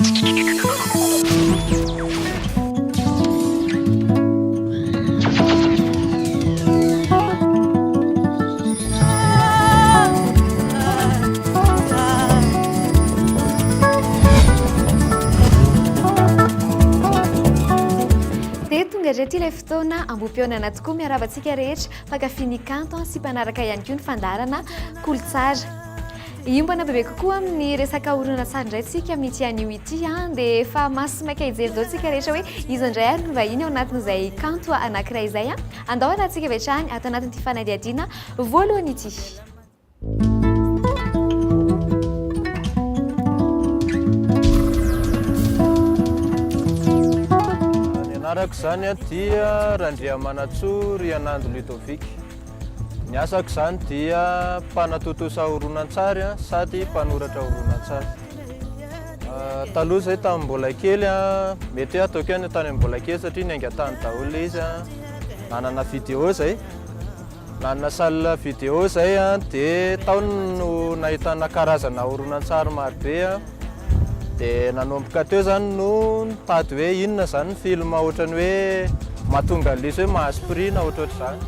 Ty ilay fotoana ambom-pionana tokoa miaravantsika rehetra fakafiny kanto sy mpanaraka ihany koa ny fandarana KOLOTS'ART. Iombana bebe kokoa amin'ny resaka horonan-tsary indray tsika mity an'io ity dia efa masimaka hijery zao tsika rehetra hoe iza indray ary ny vahiny ao anatin'izay kanto anankiray izay andao anatsika avy hatrany atao anatin'ity fanadihadiana voalohany ity. Arako zany dia Randriamanatsory Anando Ludovic. Ny asako zany dia mpanatotosa horonan-tsary sady mpanoratra horonan-tsary. Taloha zay tamin'ny mbola kely mety hoe ataoko ihany tany mbola kely satria niainga-tany daholo izy nanana vidéo zay. Nanana salle vidéo zay dia tao no nahitana karazana horonan-tsary maro be dia nanomboka teo zany no nitady hoe inona zany film ohatrany hoe mahatonga lisy hoe mahazo prix na ohatrohatr'izany.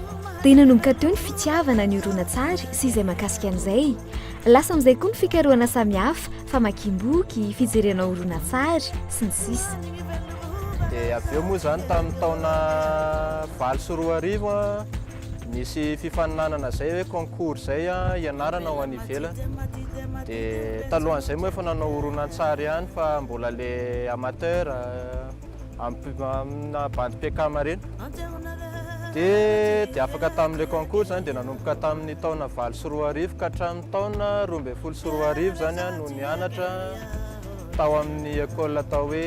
Dia nanomboka teo ny fitiavana ny horonan-tsary sy izay mahakasika an'izay. Lasa amin'izay koa ny fikarohana samihafa, famakiam-boky, fijerena horonan-tsary sy ny sisa. Dia avy eo moa zany tamin'ny taona 2024 nisy fifaninanana zay hoe concours zay ianarana ho any ivelany. Dia talohan'izay moa efa nanao horonan-tsary ihany fa mbola le amateur amina bandimpiakama reny. Dia afaka tamin'ilay concours zany dia nanomboka tamin'ny taona 2024 ka hatramin'ny taona 2024 zany no nianatra tao amin'ny école atao hoe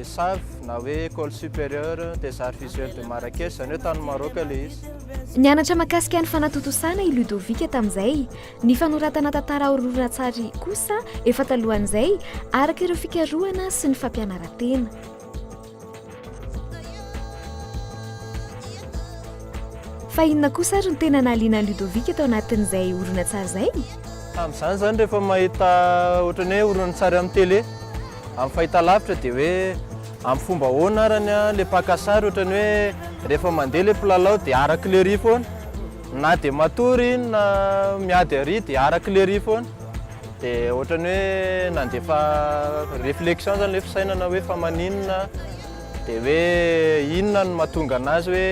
ESAV na hoe école supérieure des arts visuels de Marrakech zany hoe tany Maroc ilay izy. Nianatra mahakasika ny fanatotosana i Ludovic tamin'izay. Ny fanoratana tantara horonan-tsary kosa efa talohan'izay araka ireo fikarohana sy ny fampianaran-tena. Fa inona kosa ary no tena nahaliana Ludovic tao anatin'izay horonan-tsary izay? Amin'izany zany rehefa mahita ohatrany hoe horonan-tsary amin'ny télé amin'ny fahitalavitra dia hoe amin'ny fomba ahoana arany le mpaka sary ohatrany hoe rehefa mandeha le mpilalao dia araka le ry foana na dia matory na miady ary dia araka le ry foana. Dia ohatrany hoe nandefa réflexion zany le fisainana hoe fa maninona dia hoe inona no mahatonga anazy hoe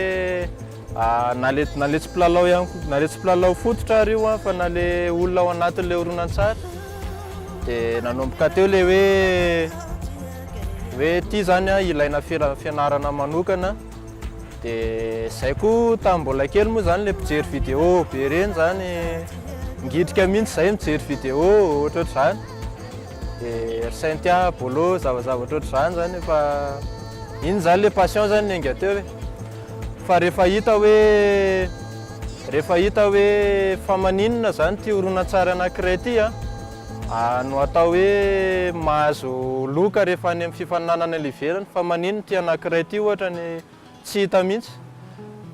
na le tsy mpilalao ihany na le tsy mpilalao fototra ary io fa na le olona ao anatin'le horonan-tsary. Dia nanomboka teo le hoe ty zany ilaina fianarana manokana. Dia izay koa tamin'ny mbola kely moa zany le mpijery vidéo be reny zany ngidrika mihitsy izay mijery vidéo ohatrohatr'izany. Dia Saint-Tia, Bolo, zavazava ohatrohatr'izany zany fa iny zany le passion zany niainga teo hoe. Fa rehefa hita hoe fa maninona zany ty horonan-tsary anankiray ty no atao hoe mahazo loka rehefa any amin'ny fifaninanana ny ivelany fa maninona ty anankiray ty ohatra ny tsy hita mihitsy.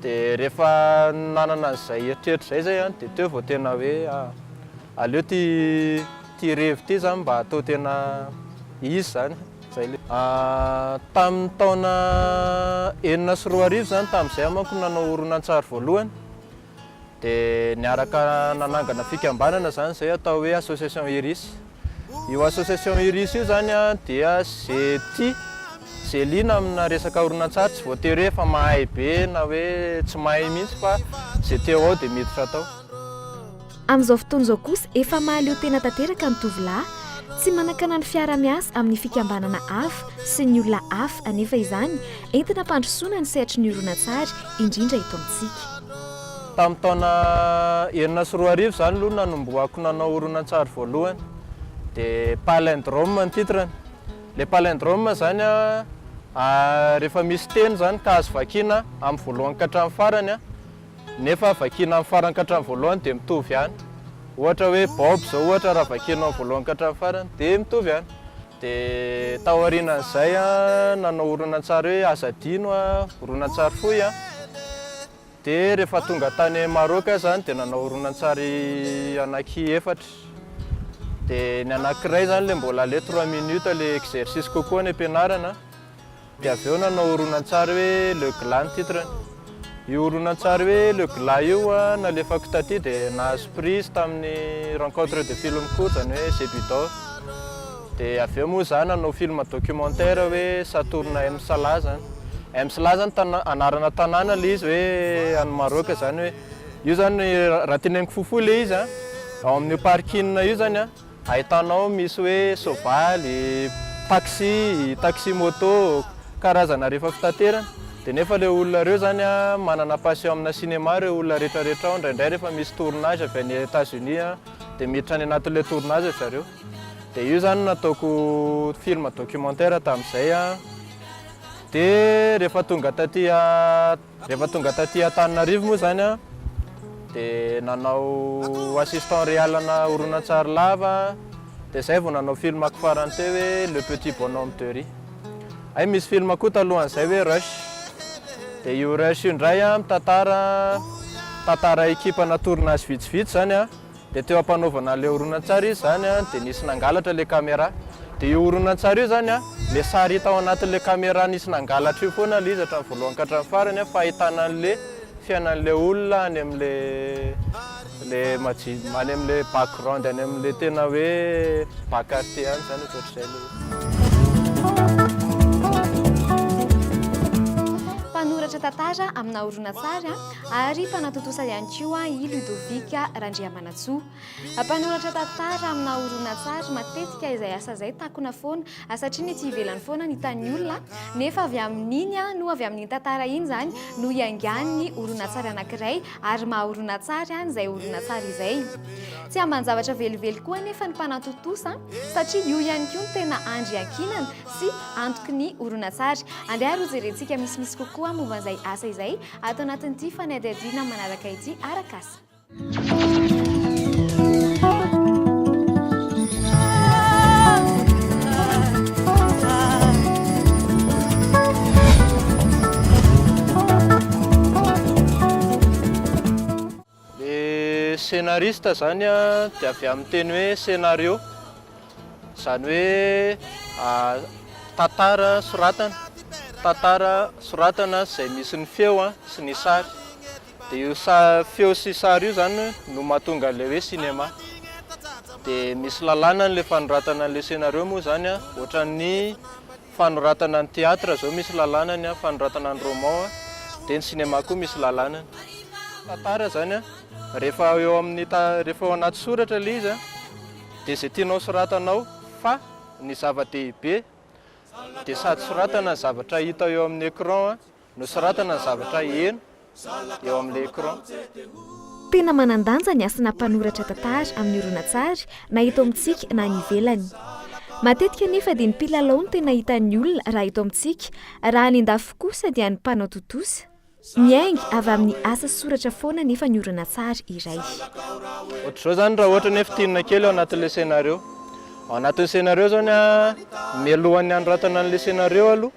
Dia rehefa nanana an'izay eritreritry zay dia teo vao tena hoe aleo ty revy ty zany mba atao tena izy zany. Tamin'ny taona 2024 zany tamin'izay manko nanao horonan-tsary voalohany. Dia niaraka nanangana fikambanana zany zay atao hoe association iris. Io association iris io zany dia zay liana amina resaka horonan-tsary tsy voatery hoe fa mahay be na hoe tsy mahay mihitsy fa zay teo ao dia miditra atao. Amin'izao fotoana izao kosa efa mahaleo tena tanteraka ny tovolahy tsy manakana ny fiara-miasa amin'ny fikambanana hafa sy ny olona hafa anefa izany entina mpandrosoana ny sehatry ny horonan-tsary indrindra eto amintsika. Tamin'ny taona 2024 zany aloha nanomboako nanao horonan-tsary voalohany dia palindrome ny titrany. Le palindrome zany rehefa misy teny zany ka azo vakiana amin'ny voalohany ka hatramin'ny farany nefa vakiana amin'ny farany ka hatramin'ny voalohany dia mitovy ihany. Ohatra hoe Bob zao ohatra raha vakianao voalohany ka hatramin'ny farany dia mitovy ihany. Dia tao aorianan'izay nanao horonan-tsary hoe Azadino horonan-tsary fohy dia rehefa tonga tany Maroc zany dia nanao horonan-tsary anaky 4. dia ny anankiray zany le mbola le 3 minutes le exercice kokoa ny ampianarana dia avy eo nanao horonan-tsary hoe le glas ny titrany. Io horonan-tsary hoe le glas io nalefako taty dia nahazo prise tamin'ny rencontre de film court zany hoe hebdomadaire. Dia avy eo moa zany nanao film documentaire hoe Saturne M Sala zany. M Sala zany anarana tanàna le izy hoe any Maroc zany hoe io zany raha teneniko fofoa le izy ao amin'ny parking io zany ahitanao misy hoe sovaly, taxi moto karazana rehefa fitaterana. Dia nefa le olona reo zany manana passion amina cinéma reo olona rehetrarehetra ao indraindray rehefa misy tournage avy any États-Unis dia miditra any anatin'ilay tournage zareo. Dia io zany nataoko film documentaire tamin'izay dia rehefa tonga taty Antananarivo moa zany dia nanao assistant réalana horonan-tsary lava dia zay vao nanao filmako farany teo hoe le petit bonhomme de riz. Ay misy film koa talohan'izay hoe rush. Dia io rush io indray tantara ekipana tournage vitsivitsy zany dia teo ampanaovana le horonan-tsary izy zany dia nisy nangalatra le caméra. Dia io horonan-tsary io zany le sary hita ao anatin'le caméra nisy nangalatra io foana le izy hatramin'ny voalohany ka hatramin'ny farany fa ahitana an'le fiainan'le olona any amin'le any amin'le background any amin'le tena hoe bakarté any zany ohatr'izay le. Mpanoratra tantara amina horonan-tsary ary mpanatotosa ihany koa i Ludovica Randriamanantsoa. Mpanoratra tantara amina horonan-tsary matetika izay asa izay takona foana satria ny ety ivelany foana ny hitan'ny olona nefa avy amin'iny no avy amin'ny tantara iny zany no iangan'ny horonan-tsary anankiray ary maha horonan-tsary izay horonan-tsary izay. Tsy amban-javatra velively koa nefa ny mpanatotosa satria io ihany koa ny tena andriankinana sy antoky ny horonan-tsary. Andeha rojerentsika misimisy kokoa momban'izay asa izay atao anatin'ity fanadihadiana manaraka ity arak'asa. Le scénariste zany dia avy amin'ny teny hoe scénario zany hoe tantara soratana izay misy ny feo sy ny sary. Dia io feo sy sary io zany no mahatonga le hoe cinéma. Dia misy lalàna le fanoratana an'le scénario moa zany ohatran'ny fanoratana ny théâtre zao misy lalànany fanoratana ny roman dia ny cinéma koa misy lalànany. Tantara zany rehefa eo ao anaty soratra le izy dia izay tianao soratanao fa ny zava-dehibe dia sady soratana ny zavatra hita eo amin'ny écran no soratana ny zavatra heno eo amin'ilay écran. Tena manandanja ny asana mpanoratra tantara amin'ny horonan-tsary na hita amintsika na ny ivelany. Matetika nefa dia ny mpilalao no tena hitan'ny olona raha hita amintsika, raha ny andafy kosa dia ny mpanao totosa. Miainga avy amin'ny asa soratra foana nefa ny horonan-tsary iray. Ohatr'izao zany raha ohatra nefa tinina kely ao anatin'ilay scénario. Ao anatin'ny scénario zany mialohan'ny anoratana an'ilay scénario aloha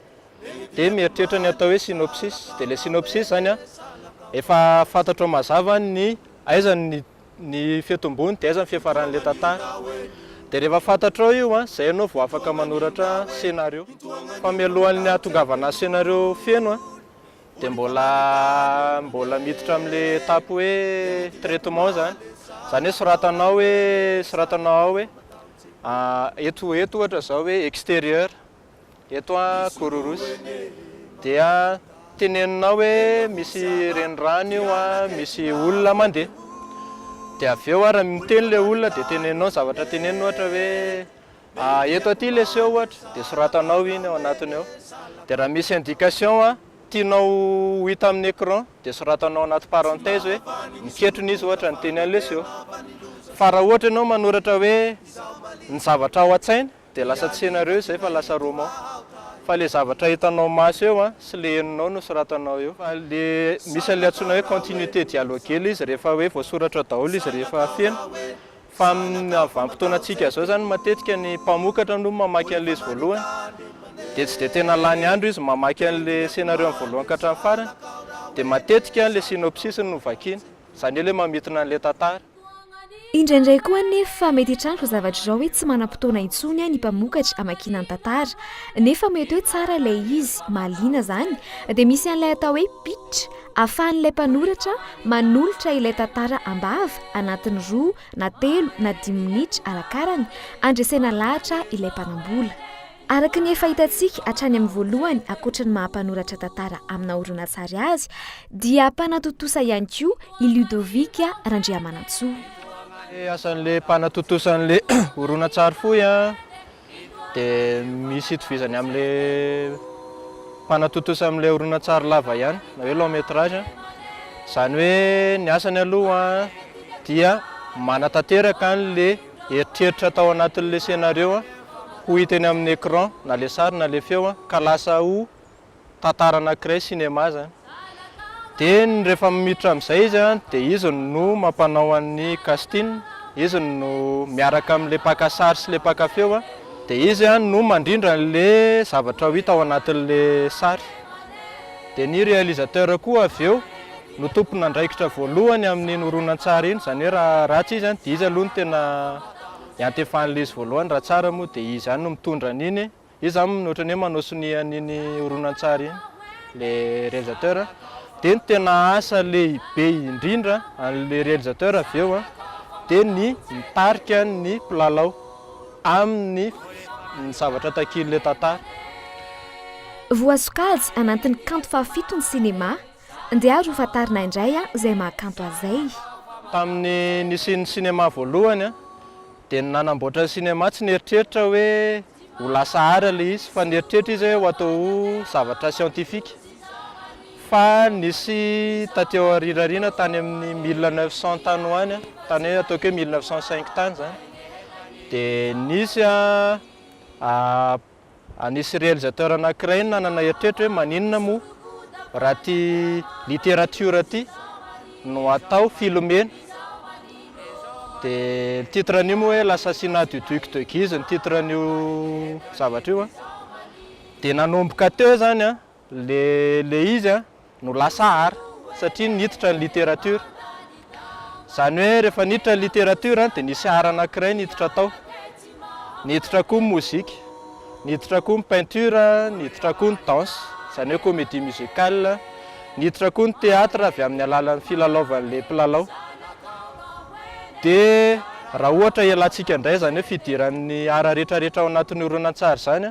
dia mieritreritra ny atao hoe synopsis. Dia le synopsis zany efa fantatro mazava aiza ny fiatombony dia aiza ny fiafaran'ilay tantara. Dia rehefa fantatro io izay ianao vao afaka manoratra scénario. Fa mialohan'ny hatongavana scénario feno dia mbola miditra amin'ilay étape hoe traitement zany. Zany hoe soratanao hoe eto ohatra zao hoe extérieur, eto kororosy. Dia teneninao hoe misy renirano io misy olona mandeha. Dia avy eo raha miteny le olona dia teneninao zavatra tenenina ohatra hoe eto aty le seho ohatra dia soratanao iny ao anatiny ao. Dia raha misy indication tianao hita amin'ny écran dia soratanao anaty parenthèse hoe miketrona izy ohatra ny teny an'le seho. Fa raha ohatra ianao manoratra hoe ny zavatra ao an-tsaina dia lasa tsy scénario izay fa lasa roman. Fa le zavatra hitanao maso eo sy le henonao no soratanao eo. Fa le misy an'ilay antsoina hoe continuité dialoguelle izy rehefa hoe voasoratra daholo izy rehefa feno. Fa amin'ny vanim-potoanantsika zao zany matetika ny mpamokatra no mamaky an'ilay izy voalohany. Dia tsy dia tena lany andro izy mamaky an'ilay scénario amin'ny voalohany ka hatramin'ny farany. Dia matetika le synopsis no vakiana. Izany hoe ilay mamitona an'ilay tantara. indraindray koa nefa mety hitrandro zavatra izao hoe tsy manam-potoana intsony ny mpamokatra hamakiana ny tantara nefa mety hoe tsara ilay izy mahaliana izany dia misy an'ilay atao hoe pitch ahafahan'ilay mpanoratra manolotra ilay tantara ambava anatiny 2 na 3 na 10 minitra arakarany andresena lahatra ilay mpanambola. Araka ny efa hitantsika hatrany amin'ny voalohany ankoatra ny mahampanoratra tantara amina horonan-tsary azy dia mpanatotosa ihany koa i Ludovic Randriamanantsoa. Asan'ilay mpanatotosan'ilay horonan-tsary fohy dia misy itovizany amin'ilay mpanatotosa amin'ilay horonan-tsary lava ihany na hoe long métrage. Izany hoe ny asany aloha dia manatanteraka an'ilay eritreritra atao anatin'ilay scénario ho hitany amin'ny écran na le sary na le feo ka lasa ho tantara anankiray cinéma zany. Dia rehefa miditra amin'izay izy dia izy no mampanao an'ny casting, izy no miaraka amin'ilay mpaka sary sy ilay mpaka feo dia izy no mandrindra an'ilay zavatra ho hita ao anatin'ilay sary. Dia ny réalisateur koa avy eo no tompona andraikitra voalohany amin'iny horonan-tsary iny, izany hoe raha ratsy izy dia izy aloha no tena iantefan'ilay izy voalohany, raha tsara moa dia izy no mitondra an'iny. Izy ohatran'ny hoe manao sonian'iny horonan-tsary iny ilay réalisateur. Dia ny tena asa lehibe indrindra an'ilay réalisateur avy eo dia ny mitarika ny mpilalao amin'ny zavatra takin'ilay tantara. Voasokajy anatin'ny kanto fahafito ny sinema dia azo fantarina indray izay mahakanto azay. Tamin'ny nisian'ny sinema voalohany dia nanamboatra ny sinema tsy nieritreritra hoe ho lasa art ilay izy fa nieritreritra izy ho atao zavatra scientifique. Fa nisy tateo arirarina tany amin'ny 1900 tany hoany, tany hoe ataoko hoe 1905 tany zany. Dia nisy nisy réalisateur anankiray nanana eritreritra hoe maninona moa raha ty littérature ty no atao filmena. Dia titre an'io moa hoe l'assassinat du duc de Guise ny titre an'io zavatra io. Dia nanomboka teo zany le izy no lasa art satria niditra ny littérature. Izany hoe rehefa niditra ny littérature dia nisy art anankiray niditra tao. Niditra koa musique, niditra koa peinture, niditra koa danse, izany hoe comédie musicale, niditra koa ny théâtre avy amin'ny alalan'ny filalaovan'ilay mpilalao. Dia raha ohatra ialantsika indray zany hoe fidiran'ny art rehetrarehetra ao anatin'ny horonan-tsary zany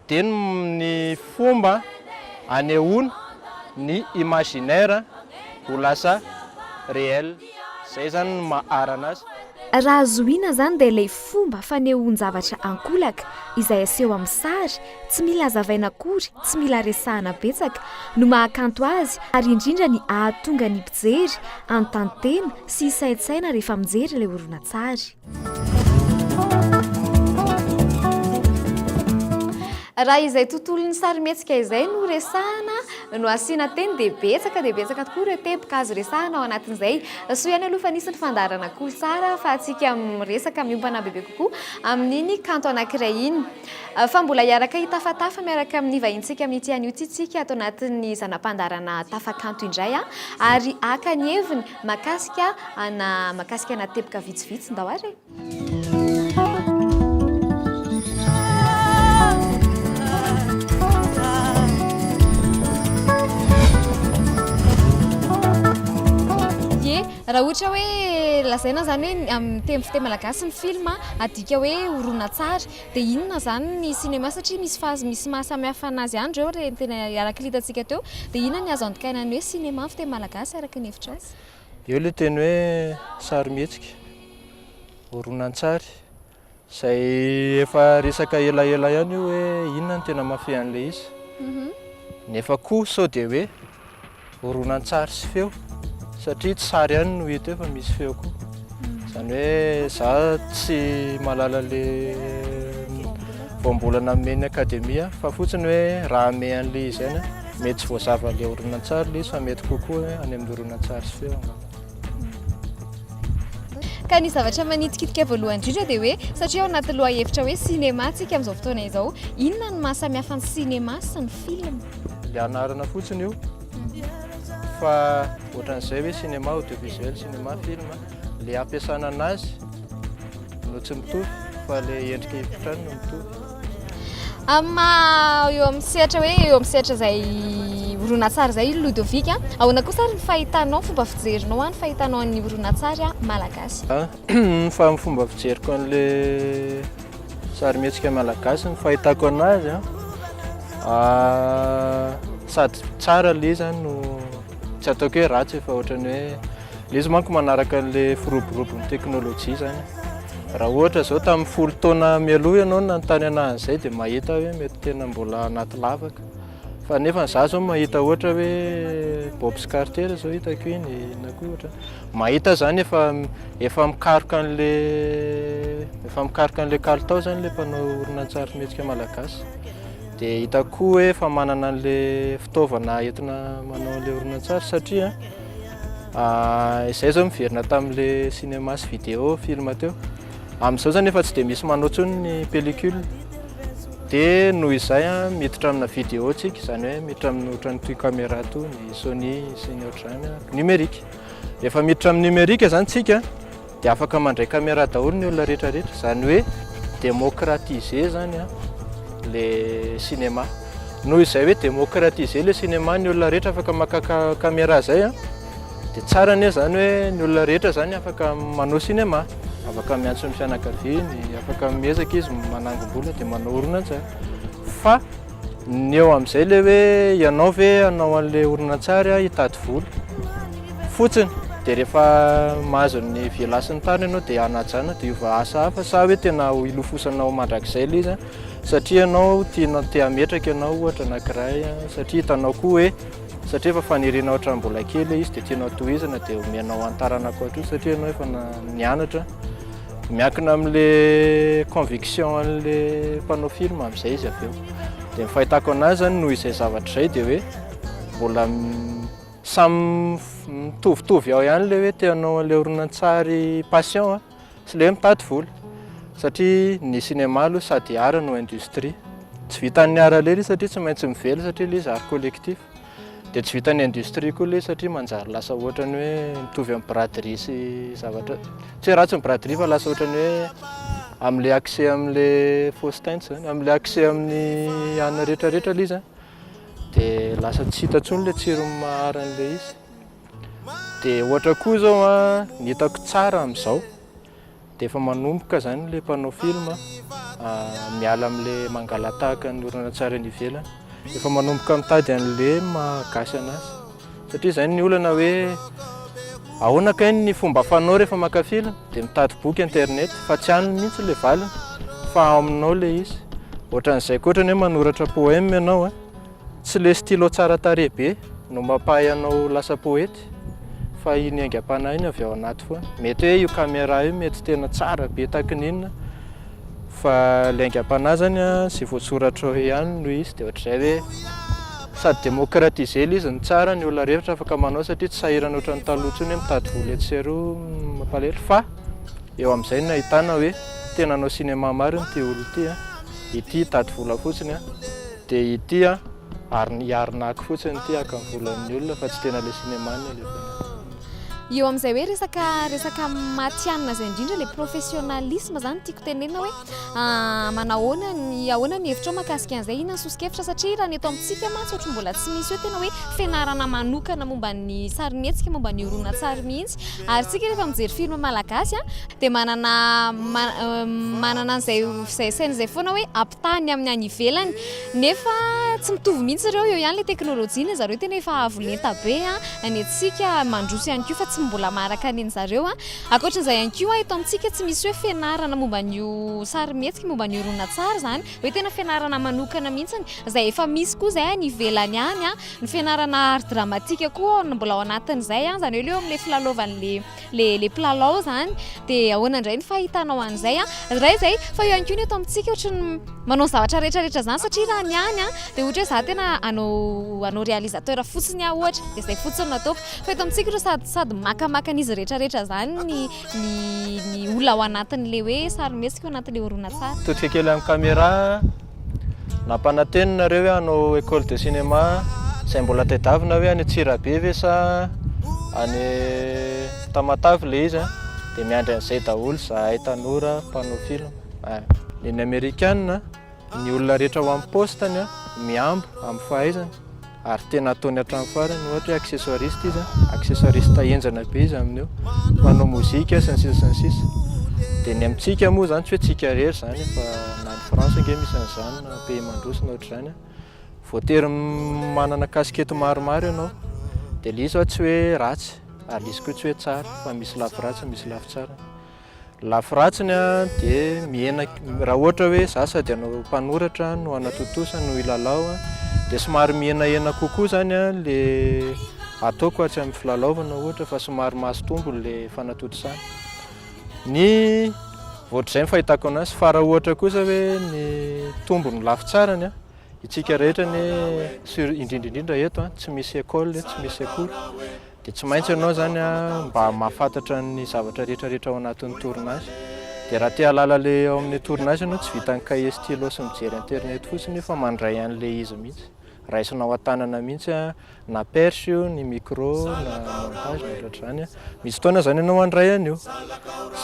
dia ny fomba anehoana ny imaginaire ho lasa réel, izay zany no maha-art anazy. Raha zoina zany dia ilay fomba fanehoan-javatra ankolaka izay aseho amin'ny sary tsy mila hazavaina akory, tsy mila resahana betsaka no mahakanto azy ary indrindra ny ahatonga ny mpijery anontany-tena sy hisaintsaina rehefa mijery ilay horonan-tsary. Raha izay tontolon'ny sarimihetsika izay no resahana no asiana teny dia betsaka tokoa ireo teboka azo resahana ao anatin'izay. So ihany aloha fa nisy ny fandarana KOLOTS'ART fa antsika resaka miompana bebe kokoa amin'iny kanto anankiray iny. Fa mbola hiaraka hitafatafa miaraka amin'ny vahintsika amin'ity anio tsika ato anatin'ny zanam-pandarana tafakanto indray ary aka ny heviny makasika ana teboka vitsivitsy ndao ary. Raha ohatra hoe lazaina zany hoe amin'ny teny fiteny malagasy ny film adika hoe horonan-tsary dia inona zany ny sinema satria misy mahasamihafa anazy ihany ireo rehefa tena araka hitantsika teo dia inona ny azo antokainany hoe sinema fiteny malagasy araka ny hevitra azy? Eo ilay teny hoe sarimihetsika, horonan-tsary izay efa resaka elaela ihany io hoe inona ny tena mahafehy an'ilay izy. Nefa koa sao dia hoe horonan-tsary sy feo satria tsy sary ihany no hita fa misy feo koa. Izany hoe za tsy malala le voambolana men'ny akademia fa fotsiny hoe raha ame an'ilay izy ihany mety tsy voazava ilay horonan-tsary ilay izy fa mety kokoa any amin'ny horonan-tsary sy feo. Ka ny zavatra manitikitika voalohany indrindra dia hoe satria ao anaty loha hevitra hoe sinema antsika amin'izao fotoana izao, inona ny mahasamihafa ny sinema sy ny film? Ilay anarana fotsiny io fa ohatran'izay hoe cinéma audiovisuel, cinéma film le ampiasana anazy no tsy mitovy fa le endrika efitrano no mitovy. Eo amin'ny sehatra zay horonan-tsary zay Ludovic ahoana kosa ny fahitanao fomba fijerinao ny fahitanao ny horonan-tsary malagasy? Fa ny fomba fijeriko an'le sarimihetsika malagasy ny fahitako anazy sady tsara le izy no tsy ataoko hoe ratsy fa ohatrany hoe le izy manko manaraka an'le firoborobon'ny teknôlôjia zany. Raha ohatra zao tamin'ny 10 taona mialoha ianao nanontany anazy dia mahita hoe mety tena mbola anaty lavaka, fa nefa za zao mahita ohatra hoe Bob Carter zao hitako iny na koa ohatra mahita zany efa mikaroka an'le kalitao zany le mpanao horonan-tsary mihetsika malagasy. Dia hitako koa hoe efa manana an'le fitaovana entina manao an'le horonan-tsary satria izay zao miverina tamin'le cinéma sy vidéo film teo. Amin'izao zany efa tsy dia misy manao intsony ny pellicule dia noho izay miditra amina vidéo tsika, izany hoe miditra amin'ny ohatran'ny toy caméra toy ny Sony sy ny ohatr'izany numérique. Rehefa miditra amin'ny numérique zany tsika dia afaka mandray caméra daholo ny olona rehetrarehetra, izany hoe démocratiser zany le cinéma. Noho izay hoe démocratiser le cinéma, ny olona rehetra afaka maka caméra zay dia tsara anie zany hoe ny olona rehetra zany afaka manao cinéma, afaka miantso ny fianakaviany, afaka miezaka izy manangom-bola dia manao horonan-tsary. Fa ny eo amin'izay le hoe ianao ve hanao an'le horonan-tsary hitady vola fotsiny, dia rehefa mahazo ny vialasin'ny tany ianao dia hanajana dia hiova asa hafa, sa hoe tena ho ilofosanao mandrakizay le izy satria ianao tia hametraka ianao ohatra anankiray, satria hitanao koa hoe satria efa faniriana ohatra mbola kely izy dia tianao tohizana dia omenao antarana koatra satria ianao efa nianatra miankina amin'le conviction an'le mpanao film amin'izay izy avy eo. Dia ny fahitako anazy zany noho izay zavatra izay dia hoe mbola samy mitovitovy ao ihany le hoe te hanao an'le horonan-tsary passion sy le mitady vola, satria ny cinéma aloha sady art no industrie, tsy vitan'ny art le izy satria tsy maintsy mively satria le izy art collectif, dia tsy vitan'ny industrie koa le satria manjary lasa ohatrany hoe mitovy amin'ny braderie sy zavatra, tsy hoe ratsy ny braderie fa lasa ohatrany hoe amin'le accès amin'le faustin zany, amin'le accès amin'ny anona rehetrarehetra le izy dia lasa tsy hita intsony le tsiro maharan'le izy. Dia ohatra koa zao ny hitako tsara amin'izao dia efa manomboka zany le mpanao film miala amin'le mangalatahaka ny horonan-tsary any ivelany, efa manomboka mitady an'le mahagasy anazy, satria zany ny olana hoe ahoana kay ny fomba fanao rehefa maka film dia mitady boky internet fa tsy haniny mihitsy le valiny fa ao aminao le izy. Ohatran'izay koa ohatrany hoe manoratra poème ianao tsy le stylo tsara tarehy be no mampahay anao lasa poety, fa iny aingam-panahy iny avy ao anaty foana. Mety hoe io caméra io mety tena tsara be takin'inona fa le aingam-panahy zany sy voatsoratra hoe ihany no izy, dia ohatr'izay hoe sady démocratiser le izy ny tsara, ny olona rehetra afaka manao satria tsy sahirana ohatran'ny taloha intsony hoe mitady vola etsy sy eroa mampalahelo, fa eo amin'izay no ahitana hoe tena hanao cinéma mariny ity olo ity ity hitady vola fotsiny dia ity hiarinako fotsiny ity aka ny volan'ny olona fa tsy tena le cinéma ny alefa. Eo amin'izay hoe resaka matianina izay indrindra le professionnalisme zany tiako tenenina hoe ahoana ny hevitrao mahakasika an'izay, inona ny sosokevitra, satria raha ny eto amintsika mantsy ohatra mbola tsy misy hoe tena hoe fianarana manokana momba ny sarimihetsika, momba ny horonan-tsary mihitsy, ary tsika rehefa mijery film malagasy dia manana an'izay saina izay foana hoe ampitahany amin'ny any ivelany, nefa tsy mitovy mihitsy ireo eo ihany le teknôlôjia zareo tena efa avolenta be any antsika mandroso ihany koa fa tsy mbola maraka an'iny zareo ankoatran'izay ihany koa eto amintsika tsy misy hoe fianarana momba ny sarimihetsika, momba ny horonan-tsary zany hoe tena fianarana manokana mihitsy izay efa misy koa zay any ivelany any ny fianarana art dramatika koa mbola ao anatin'izay zany hoe leo amin'le filalaovan'le le pilalao zany, dia ahoana indray ny fahitanao an'izay ray zay fa eo ihany koa ny eto amintsika ohatrany manao zavatra rehetrarehetra zany, satria raha ny any dia ohatra hoe za tena anao réalisateur fotsiny ohatra dia izay fotsiny nataoko, fa eto amintsika sady makamaka an'izy rehetrarehetra zany ny olona ao anatin'le hoe sarimihetsika ao anatin'le horonan-tsary. Totika kely amin'ny caméra nampanantenina reo hoe hanao école de cinéma izay mbola tadiavina hoe any Antsirabe ve sa any Tamatavy le izy dia miandry an'izay daholo zahay tanora mpanao film. Ny amerikana ny olona rehetra ho amin'ny postany a miambo amin'ny fahaizany ary tena ataony hatramin'ny farany ohatra hoe accessoiriste izy accessoiriste enjana be izy amin'io manao mozika sy ny sisa sy ny sisa. Dia ny amintsika moa zany tsy hoe tsika rery zany fa na ny France nge misy an'izany na pays mandroso na ohatr'izany voatery manana kasikety maromaro ianao dia le izy ao tsy hoe ratsy ary izy koa tsy hoe tsara fa misy lafy ratsy misy lafy tsara. Lafy ratsiny a dia mihena raha ohatra hoe za sady anao mpanoratra no anatotosa no ilalao dia somary mihenahena kokoa zany a le ataoko atsy amin'ny filalaovana ohatra fa somary mahasotombo le fanatotosana. Ny ohatr'izay fahitako anazy fa raha ohatra kosa hoe ny tombony lafy tsarany a itsika rehetra ny indrindraindrindra eto tsy misy école tsy misy sekoly dia tsy maintsy ianao zany a mba mahafantatra ny zavatra rehetrarehetra ao anatin'ny tournage. Dia raha te halala le ao amin'ny tournage ianao tsy vita ny cahier stylo sy mijery internet fotsiny fa mandray an'le izy mihitsy raisinao an-tanana mihitsy na perche io ny micro na montage na ohatr'izany misy fotoana zany ianao mandray an'io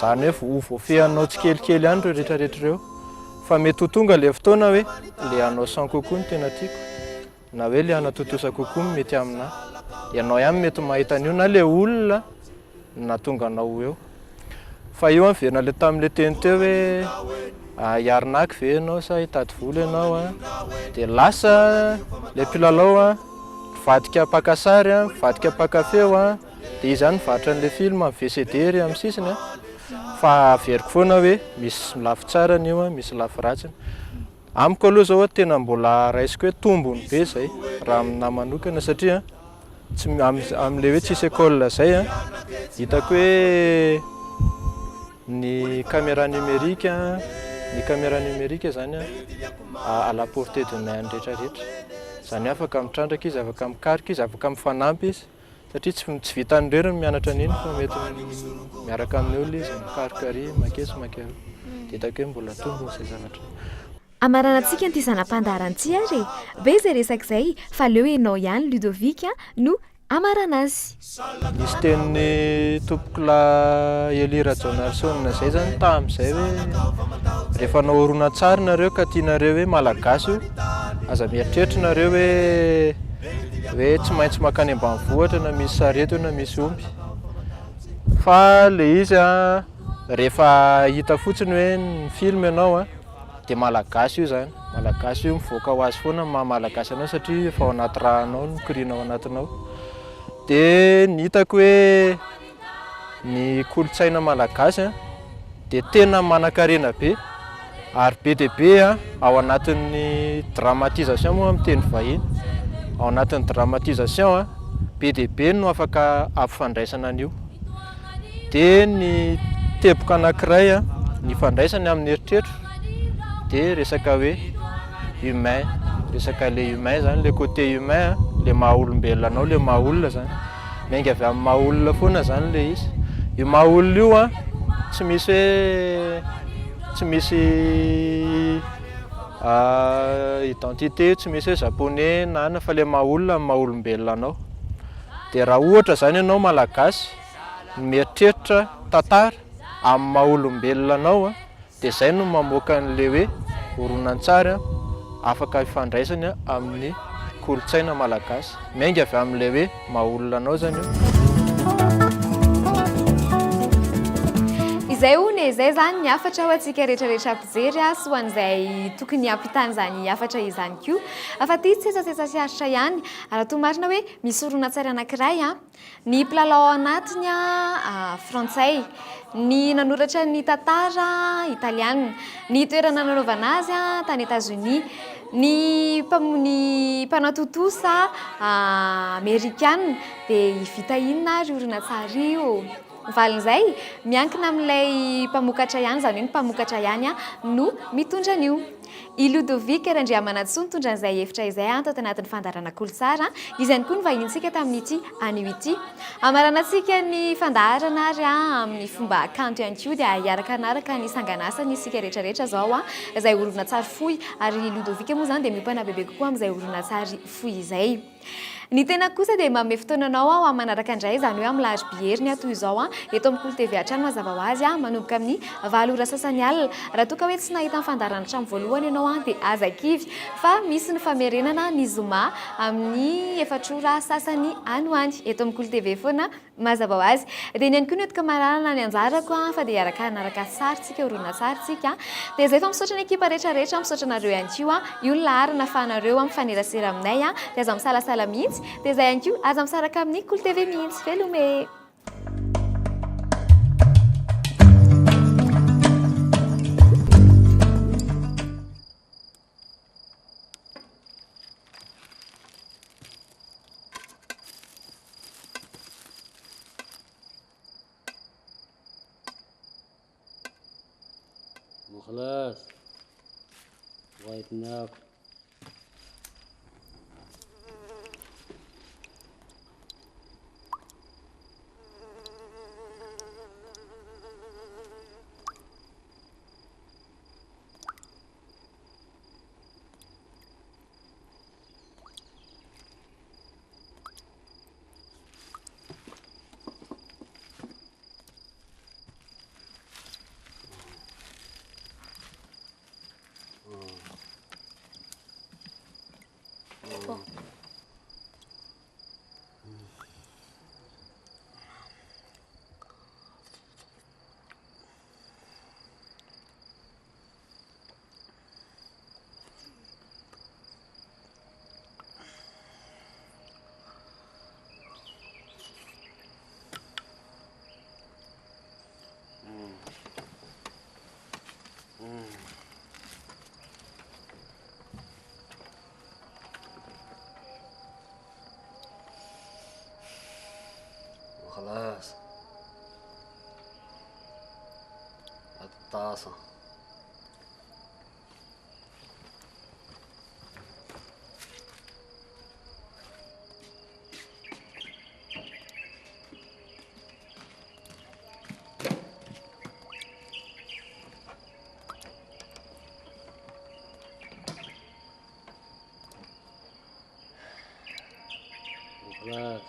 zany hoe voafehanao tsikelikely ihany ireo rehetrarehetra ireo fa mety ho tonga le fotoana hoe le anao sans kokoa no tena tiako na hoe le anatotosa kokoa mety amina ianao ihany mety mahita an'io na le olona na tonga anao eo. Fa io verina le tamin'le teny teo hoe hiarinaky ve ianao sa hitady vola ianao dia lasa le mpilalao vadika paka sary vadika paka feo dia izy ihany mivarotra an'le film amin'ny VCD ry amin'ny sisiny fa averiko foana hoe misy lafy tsara n'io misy lafy ratsiny. Amiko aloha zao tena mbola raisiko hoe tombony be zay raha amina manokana satria tsy amin'le hoe tsisy école zay hitako hoe ny caméra numérique zany à la portée de main rehetrarehetra zany afaka mitrandraka izy afaka mikaroka izy afaka mifanampy izy satria tsy vitan'ireo ny mianatra an'iny fa mety miaraka amin'ny olona izy mikaroka ary makesy makero dia hitako hoe mbola tombony izay zavatra. Amaranantsika an'ity zanam-pandarantsy ary be izay resaka izay fa leo ianao ihany Ludovic no amarana azy. Nisy tenin'ny tompoko la Elira Jonalson zay zany tamin'izay hoe rehefa anao horonan-tsary nareo ka tianareo hoe malagasy io aza mieritreritra nareo hoe tsy maintsy makany ambanivohitra na misy sarety na misy omby fa le izy rehefa hita fotsiny hoe ny film ianao dia malagasy io zany malagasy io mivoaka ho azy foana maha malagasy anao satria efa ao anaty rahanao no mikoriana ao anatinao. Dia ny hitako hoe ny kolotsaina malagasy dia tena manan-karena be ary be dia be ao anatin'ny dramatisation moa amin'ny teny vahiny ao anatin'ny dramatisation be dia be no afaka ampifandraisana an'io. Dia ny teboka anankiray ny fandraisany amin'ny eritreritro dia resaka hoe humain resaka le humain zany le côté humain le maha olombelona anao le maha olona zany miainga avy amin'ny maha olona foana zany le izy io maha olona io tsy misy hoe tsy misy identité tsy misy hoe japonais na fa le maha olona amin'ny maha olombelona anao. Dia raha ohatra zany ianao malagasy mieritreritra tantara amin'ny maha olombelona anao dia izay no mamoaka an'le hoe horonan-tsary afaka ifandraisany amin'ny kolotsaina malagasy miainga avy amin'le hoe maha olona anao zany io. Izay hono izay zany ny afatra ho antsika rehetrarehetra mpijery sy ho an'izay tokony hampitany zany afatra izany koa afa ty tsetsasesa sy aritra ihany raha toa marina hoe misy horonan-tsary anankiray ny mpilalao anatiny frantsay ny nanoratra ny tantara italiana ny toerana nanaovana azy tany États-Unis ny mpanatotosa amerikana dia vita inona ary horonan-tsary io valin'izay miankina amin'ilay mpamokatra ihany zany hoe ny mpamokatra ihany no mitondra an'io. Ilodovika Randriamanantsoa mitondra an'izay hevitra izay tao tanatin'ny fandaharana KOLOTS'ART izy ihany koa no vahinintsika tamin'ity anio ity. Amaranantsika ny fandaharana ary amin'ny fomba kanto ihany koa dia hiaraka ny sanganasany isika rehetrarehetra zao izay horonan-tsary fohy ary Ilodovika moa zany dia miompana bebe kokoa amin'izay horonan-tsary fohy izay. Ny tena kosa dia manome fotoananao amin'ny manaraka indray izany hoe amin'ny larobieriny toy izao eto amin'ny KOLO TV hatrany mazava ho azy manomboka amin'ny 7 ora sasany alina. Raha toa ka hoe tsy nahita ny fandaharana hatramin'ny voalohany ianao dia aza kivy fa misy ny famerenana ny zoma amin'ny 4 ora sasany anoany eto amin'ny KOLO TV foana mazava ho azy. Dia ny ihany koa ny eto kamarana ny anjarako fa dia hiaraka saritsika horonan-tsaritsika. Dia izay fa misaotra ny ekipa rehetrarehetra misaotra anareo ihany koa io ny laharana ahafahanareo mifanerasera aminay dia aza misalasala mihitsy. Dia izay ihany koa aza misaraka amin'ny KOLO TV mihitsy velome. خلاص بغيت ناكل خلاص الطاسة خلاص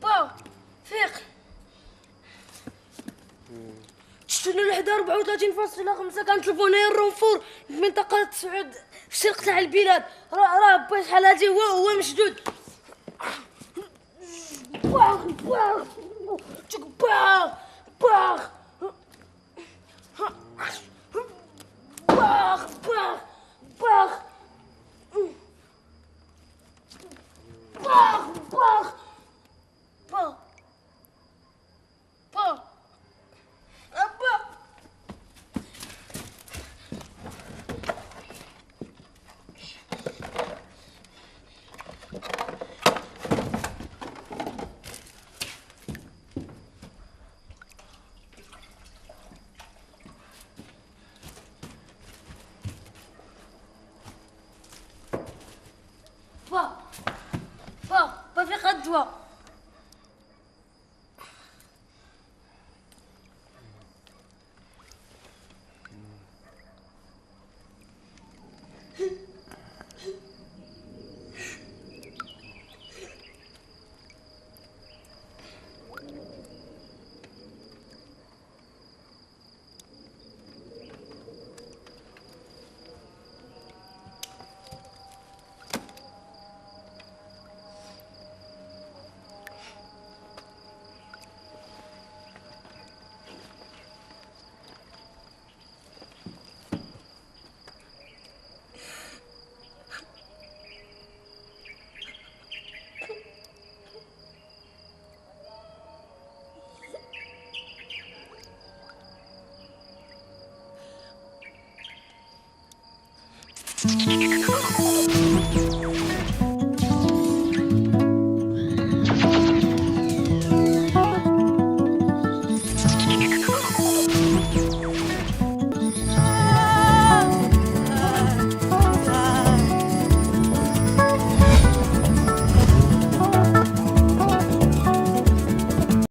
با فيق شفتوا الوحدة 34.5 كنطلبوا هنايا الرونفور في منطقة سعود في الشرق تاع البلاد راه با شحال هادي هو مشدود باغ باغ باغ باغ باخ باخ باخ باخ باخ باخ باخ أبا با في غدوة